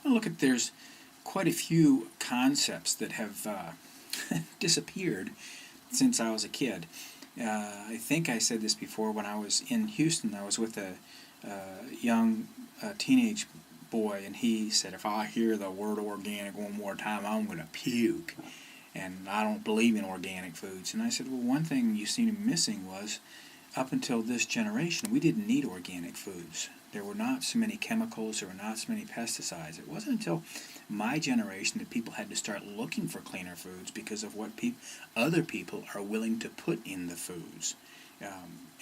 look at, there's quite a few concepts that have disappeared since I was a kid. I think I said this before. When I was in Houston, I was with a young teenage boy, and he said, if I hear the word organic one more time, I'm going to puke. And I don't believe in organic foods. And I said, well, one thing you seem to be missing was, up until this generation, we didn't need organic foods. There were not so many chemicals, there were not so many pesticides. It wasn't until my generation that people had to start looking for cleaner foods because of what other people are willing to put in the foods.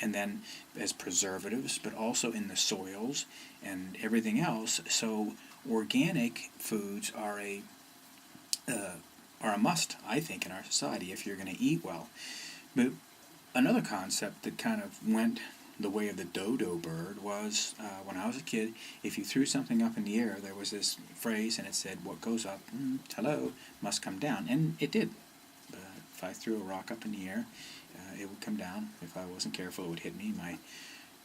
And then as preservatives, but also in the soils and everything else. So organic foods are a must, I think, in our society if you're going to eat well. But another concept that kind of went the way of the dodo bird was, when I was a kid, if you threw something up in the air, there was this phrase, and it said, what goes up, hello, must come down. And it did. If I threw a rock up in the air, it would come down. If I wasn't careful, it would hit me. My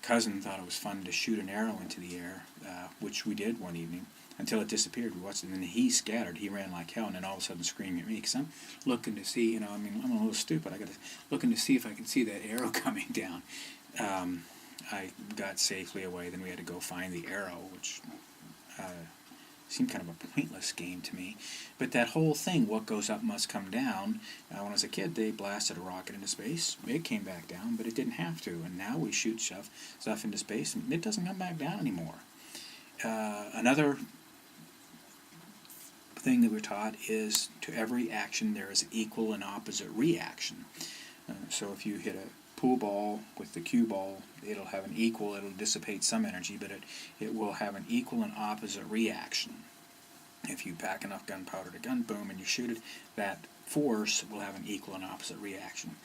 cousin thought it was fun to shoot an arrow into the air, which we did one evening, until it disappeared. We watched it, and then he scattered. He ran like hell, and then all of a sudden screaming at me, because I'm looking to see, I'm a little stupid. I got to looking to see if I can see that arrow coming down. I got safely away. Then we had to go find the arrow, which seemed kind of a pointless game to me. But that whole thing, what goes up must come down, when I was a kid, they blasted a rocket into space. It came back down, but it didn't have to. And now we shoot stuff into space, and it doesn't come back down anymore. Another thing that we're taught is, to every action there is equal and opposite reaction. So if you hit a pool ball with the cue ball, it'll dissipate some energy, but it will have an equal and opposite reaction. If you pack enough gunpowder to gun, boom, and you shoot it, that force will have an equal and opposite reaction.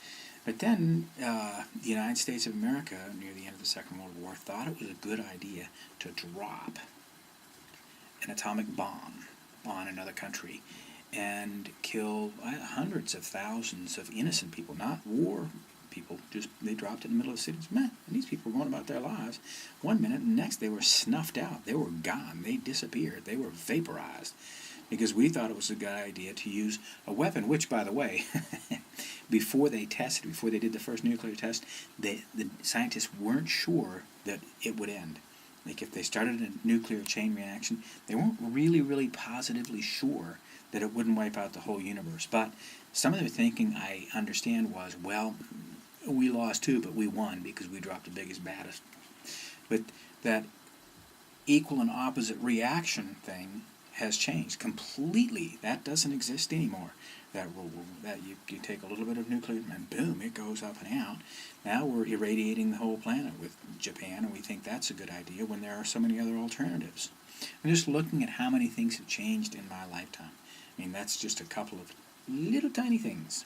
But then the United States of America, near the end of the Second World War, thought it was a good idea to drop an atomic bomb on another country and kill hundreds of thousands of innocent people, not war people. Just they dropped it in the middle of the cities. Man, and these people were going about their lives. One minute, and the next they were snuffed out. They were gone. They disappeared. They were vaporized. Because we thought it was a good idea to use a weapon, which, by the way, before they did the first nuclear test, the scientists weren't sure that it would end. Like, if they started a nuclear chain reaction, they weren't really positively sure that it wouldn't wipe out the whole universe. But some of their thinking, I understand, was, well, we lost too, but we won because we dropped the biggest, baddest. But that equal and opposite reaction thing has changed completely. That doesn't exist anymore. That you take a little bit of nuclear and boom, it goes up and out. Now we're irradiating the whole planet with Japan, and we think that's a good idea when there are so many other alternatives. I'm just looking at how many things have changed in my lifetime. I mean, that's just a couple of little tiny things.